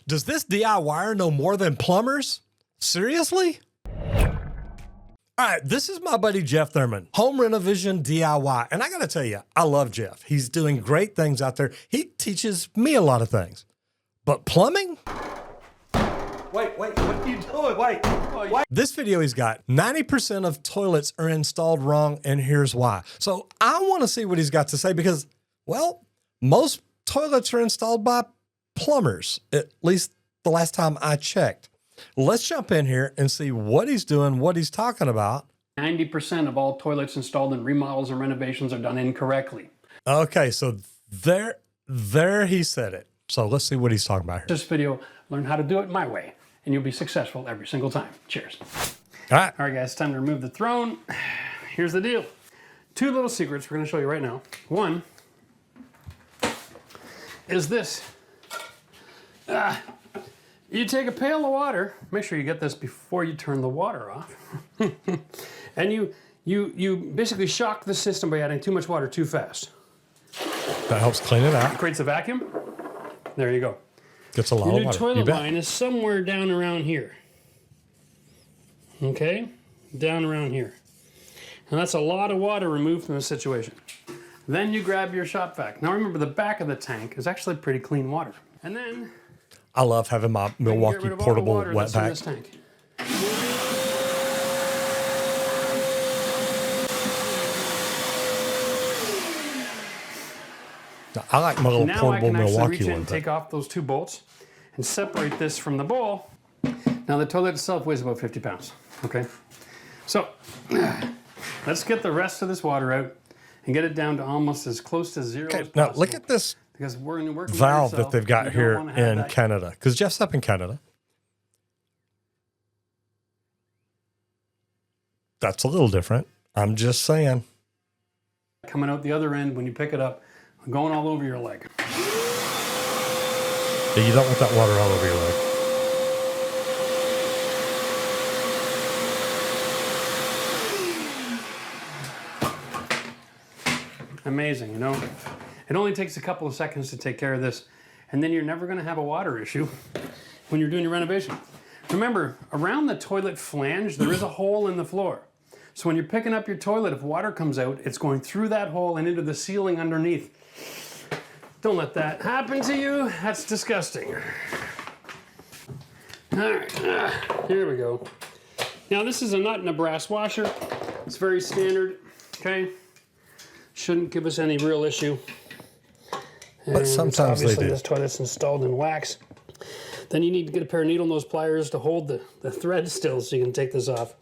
Does this DIYer know more than plumbers? Seriously? All right, this is my buddy Jeff Thurman, Home Renovation DIY. And I got to tell you, I love Jeff. He's doing great things out there. He teaches me a lot of things. But plumbing? Wait, what are you doing? Wait. This video he's got 90% of toilets are installed wrong, and here's why. So I want to see what he's got to say because, well, most toilets are installed by plumbers, at least the last time I checked. Let's jump in here and see what he's doing, what he's talking about. 90% of all toilets installed in remodels and renovations are done incorrectly. Okay, so there he said it. So let's see what he's talking about here. This video, learn how to do it my way, and you'll be successful every single time. Cheers. All right, guys, it's time to remove the throne. Here's the deal. Two little secrets we're going to show you right now. One is this. You take a pail of water, make sure you get this before you turn the water off, and you basically shock the system by adding too much water too fast. That helps clean it out. It creates a vacuum. There you go. Gets a lot of water. Your new toilet line is somewhere down around here. Okay? Down around here. And that's a lot of water removed from the situation. Then you grab your shop vac. Now remember, the back of the tank is actually pretty clean water. And then I love having my Milwaukee portable wet vac. I like my little portable Milwaukee one. Take off those two bolts and separate this from the bowl. Now the toilet itself weighs about 50 pounds, okay? So let's get the rest of this water out and get it down to almost as close to zero as possible. Now look at this because we're working valve that they've got here in Canada, because Jeff's up in Canada. That's a little different. I'm just saying. Coming out the other end when you pick it up, going all over your leg. Yeah, you don't want that water all over your leg. Amazing, you know? It only takes a couple of seconds to take care of this, and then you're never going to have a water issue when you're doing your renovation. Remember, around the toilet flange, there is a hole in the floor. So when you're picking up your toilet, if water comes out, it's going through that hole and into the ceiling underneath. Don't let that happen to you. That's disgusting. All right, here we go. Now this is a nut and a brass washer. It's very standard, okay? Shouldn't give us any real issue. But sometimes they do. This toilet's installed in wax. Then you need to get a pair of needle nose pliers to hold the thread still so you can take this off.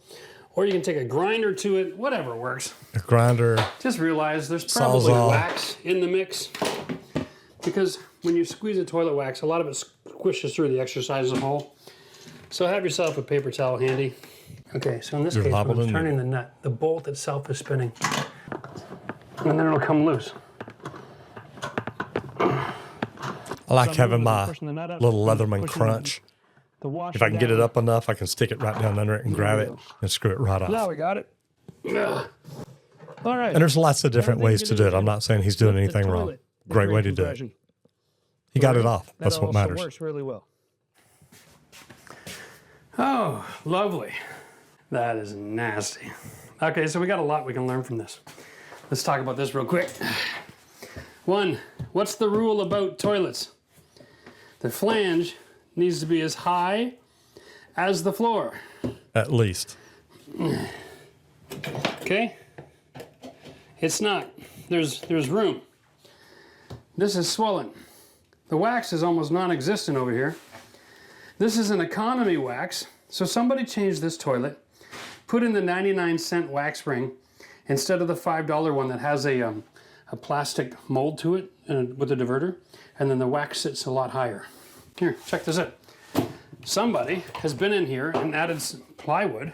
Or you can take a grinder to it, whatever works. A grinder. Just realize there's probably wax in the mix. Because when you squeeze a toilet wax, a lot of it squishes through the exercise hole. So have yourself a paper towel handy. Okay, so in this case, when I'm turning the nut, the bolt itself is spinning. And then it'll come loose. I like having my little Leatherman crunch. If I can get it up enough, I can stick it right down under it and grab it and screw it right off. Now we got it. All right. And there's lots of different ways to do it. I'm not saying he's doing anything wrong. Great way to do it. He got it off. That's what matters. Works really well. Oh, lovely. That is nasty. Okay, so we got a lot we can learn from this. Let's talk about this real quick. One, what's the rule about toilets? The flange needs to be as high as the floor. At least. Okay? It's not. There's room. This is swollen. The wax is almost non-existent over here. This is an economy wax. So somebody changed this toilet, put in the 99-cent wax ring instead of the $5 one that has a plastic mold to it with a diverter, and then the wax sits a lot higher. Here, check this out. Somebody has been in here and added some plywood,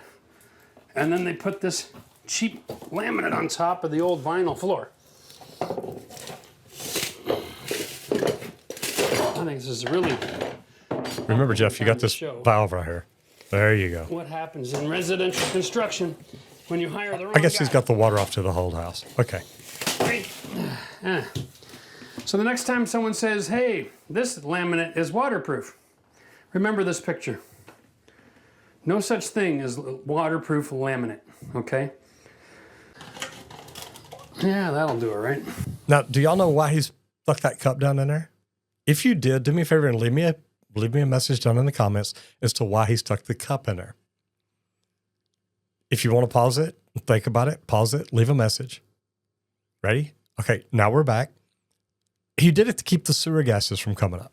and then they put this cheap laminate on top of the old vinyl floor. I think this is really... Remember, Jeff, you got this valve right here. There you go. What happens in residential construction when you hire the wrong I guess guy. he's got the water off to the whole house. Okay. So the next time someone says, hey, this laminate is waterproof, Remember this picture. No such thing as waterproof laminate, okay? Yeah, that'll do it, right? Now, do y'all know why he's stuck that cup down in there? If you did, do me a favor and leave me a message down in the comments as to why he stuck the cup in there. If you want to pause it, think about it, pause it, leave a message. Ready? Okay, now we're back. He did it to keep the sewer gases from coming up.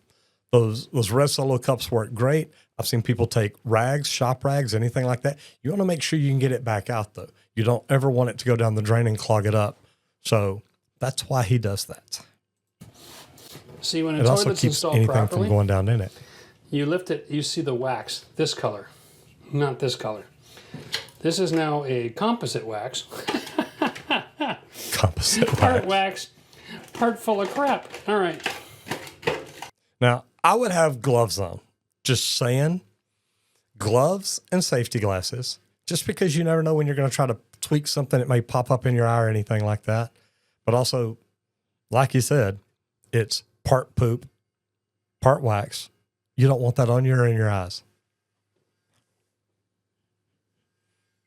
Those red solo cups work great. I've seen people take rags, shop rags, anything like that. You want to make sure you can get it back out, though. You don't ever want it to go down the drain and clog it up. So that's why he does that. See, when a It also toilet's keeps installed anything properly, from going down in it. you lift it, you see the wax, this color, not this color. This is now a composite wax. Composite Part wax. wax, part full of crap. All right. Now, I would have gloves on. Just saying. Gloves and safety glasses. Just because you never know when you're going to try to tweak something, it may pop up in your eye or anything like that. But also, like you said, it's part poop, part wax. You don't want that on you or in your eyes.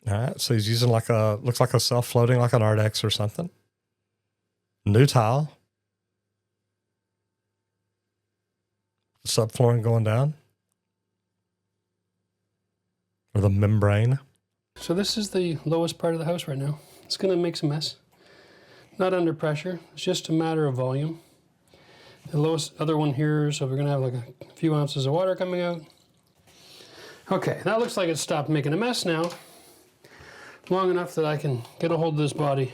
All right, so he's using looks like a self-floating, like an Ardex or something. New tile. Subflooring going down. Or the membrane. So this is the lowest part of the house right now. It's going to make some mess. Not under pressure. It's just a matter of volume. The lowest other one here, so we're going to have like a few ounces of water coming out. Okay, that looks like it's stopped making a mess now. Long enough that I can get a hold of this body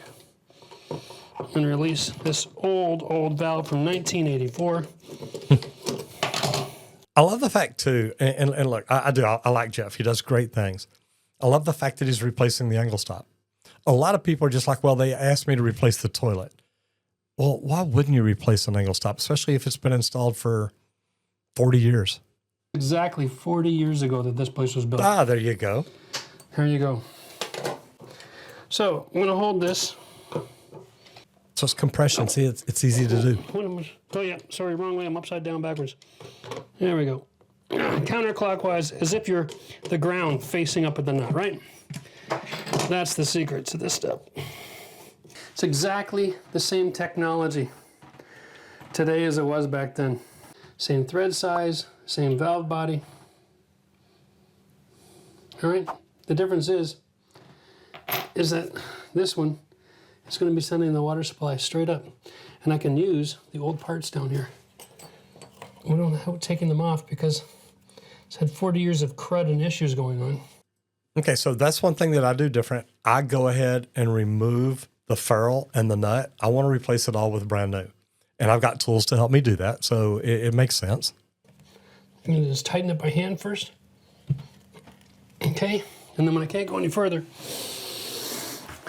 and release this old valve from 1984. I love the fact too, and look, I like Jeff. He does great things. I love the fact that he's replacing the angle stop. A lot of people are just like, well, they asked me to replace the toilet. Well, why wouldn't you replace an angle stop, especially if it's been installed for 40 years? Exactly 40 years ago that this place was built. Ah, there you go. There you go. So I'm going to hold this. So it's compression. See, it's easy to do. Oh yeah, sorry, wrong way. I'm upside down backwards. There we go. Counterclockwise, as if you're the ground facing up at the nut, right? That's the secret to this stuff. It's exactly the same technology today as it was back then. Same thread size, same valve body. All right, the difference is that this one is going to be sending the water supply straight up, and I can use the old parts down here. We don't have taking them off because it's had 40 years of crud and issues going on. Okay, so that's one thing that I do different. I go ahead and remove the ferrule and the nut. I want to replace it all with brand new. And I've got tools to help me do that, so it makes sense. I'm going to just tighten it by hand first. Okay, and then when I can't go any further,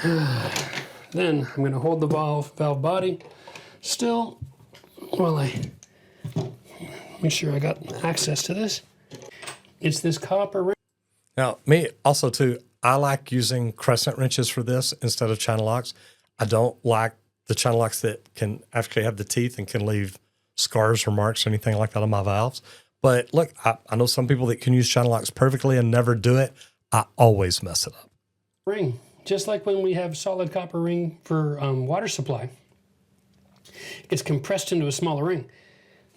then I'm going to hold the valve body still while I make sure I got access to this. It's this copper ring. Now, me also too, I like using crescent wrenches for this instead of channel locks. I don't like the channel locks that can actually have the teeth and can leave scars or marks or anything like that on my valves. But look, I know some people that can use channel locks perfectly and never do it. I always mess it up. Ring, just like when we have solid copper ring for water supply, it's compressed into a smaller ring.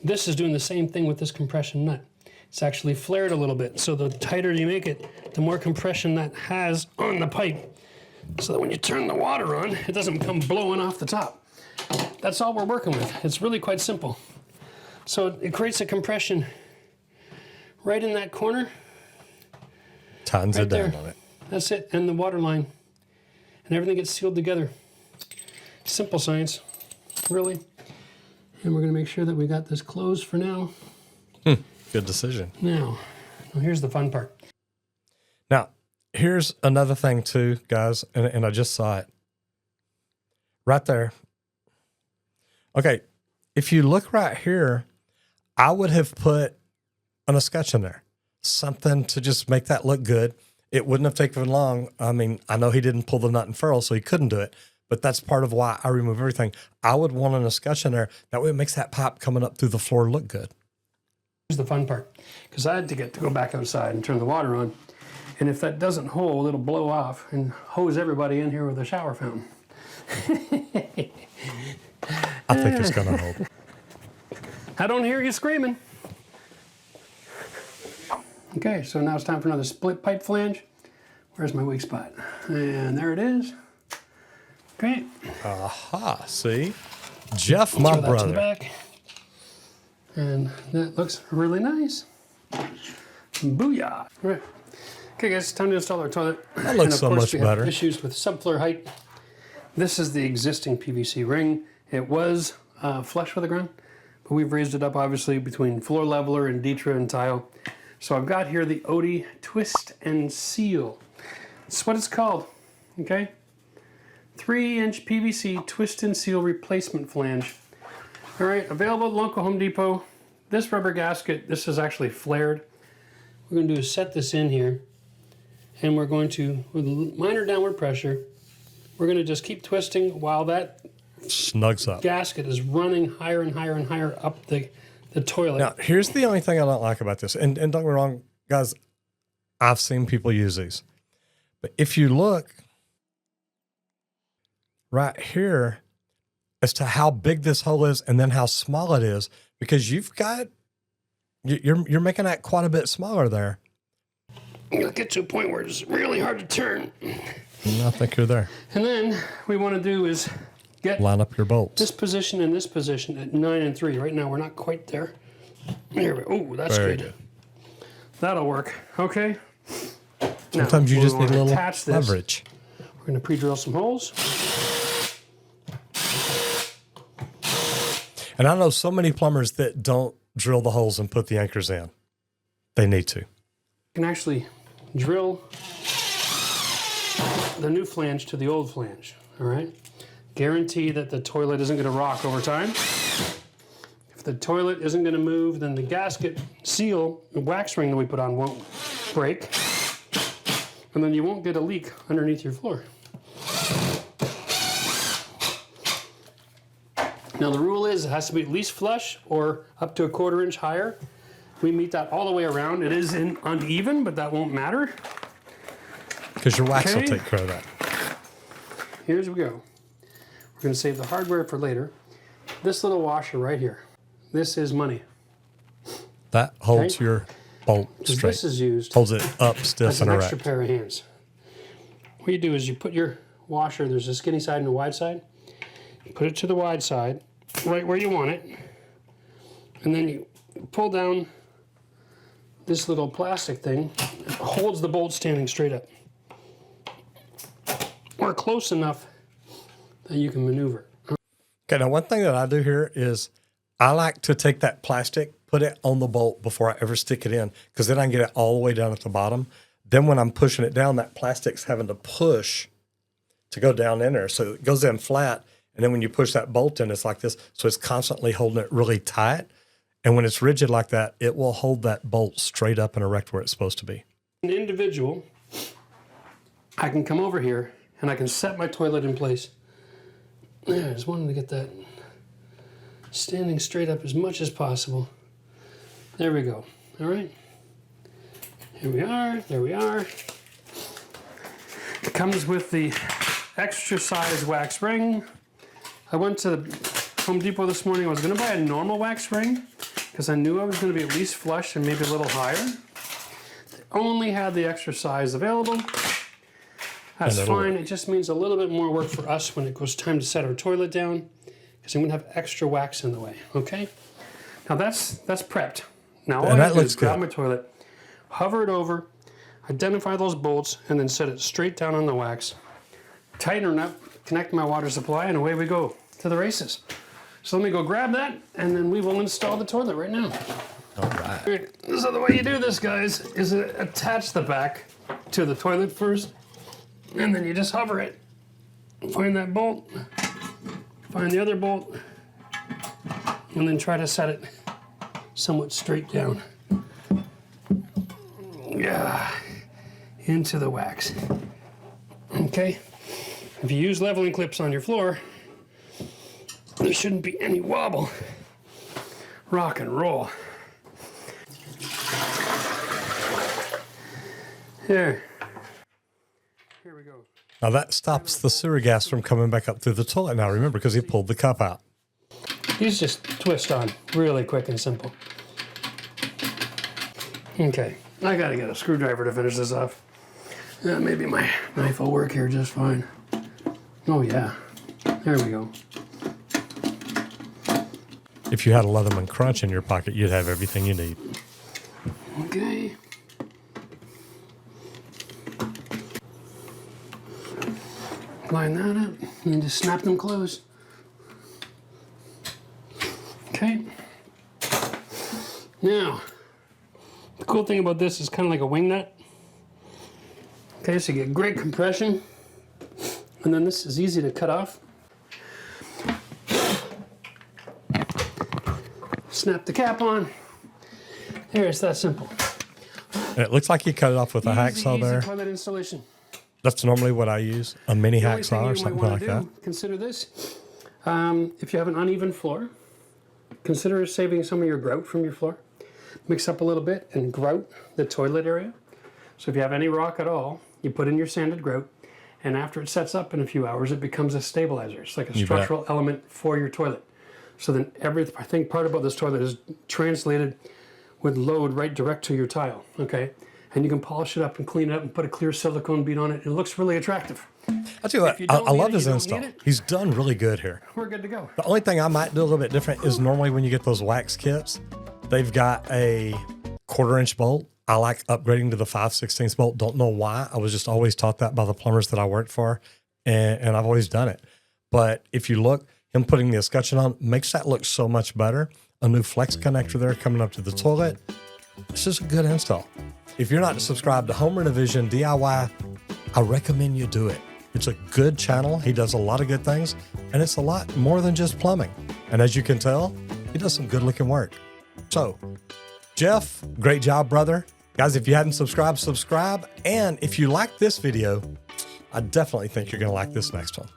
This is doing the same thing with this compression nut. It's actually flared a little bit, so the tighter you make it, the more compression that has on the pipe, so that when you turn the water on, it doesn't come blowing off the top. That's all we're working with. It's really quite simple. So it creates a compression right in that corner. Tightens right it down there. on it. That's it, and the water line. And everything gets sealed together. Simple science, really. And we're gonna make sure that we got this closed for now. Good decision. Now here's the fun part. Now, here's another thing too, guys, and I just saw it. Right there. Okay, if you look right here, I would have put an escutcheon there. Something to just make that look good. It wouldn't have taken long. I mean, I know he didn't pull the nut and ferrule, so he couldn't do it, but that's part of why I remove everything. I would want an escutcheon there. That way it makes that pipe coming up through the floor look good. Here's the fun part. because I had to go back outside and turn the water on. And if that doesn't hold, it'll blow off and hose everybody in here with a shower fountain. I think it's gonna hold. I don't hear you screaming. Okay, so now it's time for another split pipe flange. Where's my weak spot? And there it is. Okay. Aha, see? Jeff, Throw my that to the brother. back. And that looks really nice. Booyah. All right. Okay, guys, it's time to install our toilet. That looks so much we better. Have issues with subfloor height. This is the existing PVC ring. It was flush with the ground, but we've raised it up obviously between floor leveler and Ditra and tile. So I've got here the Odie Twist and Seal. That's what it's called, okay? 3-inch PVC twist and seal replacement flange. All right, available at local Home Depot. This rubber gasket, this is actually flared. What we're gonna do is set this in here, and we're going to, with minor downward pressure, we're gonna just keep twisting while that Snugs up. gasket is running higher and higher and higher up the toilet. Now, here's the only thing I don't like about this. And don't get me wrong, guys, I've seen people use these. But if you look right here as to how big this hole is and then how small it is, because you're making that quite a bit smaller there. It'll get to a point where it's really hard to turn. I think you're there. And then what we want to do is get Line up your bolts. this position and this position at 9 and 3. Right now we're not quite there. There we go. Oh, that's Very good. good. That'll work. Okay. Sometimes you we just need wanna a little attach this. leverage. We're going to pre-drill some holes. And I know so many plumbers that don't drill the holes and put the anchors in. They need to. You can actually drill the new flange to the old flange. All right. Guarantee that the toilet isn't going to rock over time. If the toilet isn't going to move, then the gasket seal, the wax ring that we put on won't break. And then you won't get a leak underneath your floor. Now the rule is it has to be at least flush or up to a 1/4 inch higher. We meet that all the way around. It is uneven, but that won't matter. Because your wax will Okay. take care of that. Here's we go. We're going to save the hardware for later. This little washer right here. This is money. That holds Okay. your bolt Because straight. this is used Holds it up, stiff, as and an erect. extra pair of hands. What you do is you put your washer, there's a skinny side and a wide side. You put it to the wide side, right where you want it. And then you pull down this little plastic thing. It holds the bolt standing straight up. Or close enough that you can maneuver. Okay, now one thing that I do here is I like to take that plastic, put it on the bolt before I ever stick it in, because then I can get it all the way down at the bottom. Then when I'm pushing it down, that plastic's having to push to go down in there. So it goes in flat, and then when you push that bolt in, it's like this. So it's constantly holding it really tight. And when it's rigid like that, it will hold that bolt straight up and erect where it's supposed to be. An individual, I can come over here and I can set my toilet in place. I just wanted to get that standing straight up as much as possible. There we go. All right. Here we are. There we are. It comes with the extra size wax ring. I went to the Home Depot this morning. I was going to buy a normal wax ring because I knew I was going to be at least flush and maybe a little higher. They only had the extra size available. That's And it'll fine. work. It just means a little bit more work for us when it goes time to set our toilet down because I'm going to have extra wax in the way. Okay. Now that's prepped. Now all And I that have to do looks is grab good. my toilet, hover it over, identify those bolts, and then set it straight down on the wax. Tighten it up, connect my water supply, and away we go to the races. So let me go grab that, and then we will install the toilet right now. All right. Alright, so the way you do this, guys, is attach the back to the toilet first, and then you just hover it. Find that bolt, find the other bolt, and then try to set it somewhat straight down. Yeah, into the wax. Okay, if you use leveling clips on your floor, there shouldn't be any wobble. Rock and roll. There. Here we go. Now that stops the sewer gas from coming back up through the toilet now, remember, because he pulled the cup out. These just twist on really quick and simple. Okay, I gotta get a screwdriver to finish this off. Maybe my knife will work here just fine. Oh yeah, there we go. If you had a Leatherman Crunch in your pocket, you'd have everything you need. Okay. Line that up and then just snap them closed. Okay. Now, the cool thing about this is kind of like a wing nut. Okay, so you get great compression, and then this is easy to cut off. Snap the cap on. There, it's that simple. And it looks like you cut it off with a hacksaw there. Easy toilet installation. That's normally what I use, a mini The only thing hacksaw or you might something wanna like that. Consider this. If you have an uneven floor, consider saving some of your grout from your floor. Mix up a little bit and grout the toilet area. So if you have any rock at all, you put in your sanded grout, and after it sets up in a few hours, it becomes a stabilizer. It's like a structural element for your toilet. So then I think part about this toilet is translated with load right direct to your tile, okay? And you can polish it up and clean it up and put a clear silicone bead on it. It looks really attractive. I'll tell you what, I love his install. He's done really good here. We're good to go. The only thing I might do a little bit different is normally when you get those wax kits, they've got a 1/4-inch bolt. I like upgrading to the 5/16 bolt. Don't know why. I was just always taught that by the plumbers that I worked for, and I've always done it. But if you look, him putting the escutcheon on makes that look so much better. A new flex connector there coming up to the toilet. This is a good install. If you're not subscribed to Home Renovation DIY, I recommend you do it. It's a good channel. He does a lot of good things, and it's a lot more than just plumbing. And as you can tell, he does some good looking work. So, Jeff, great job, brother. Guys, if you hadn't subscribed, subscribe. And if you like this video, I definitely think you're going to like this next one.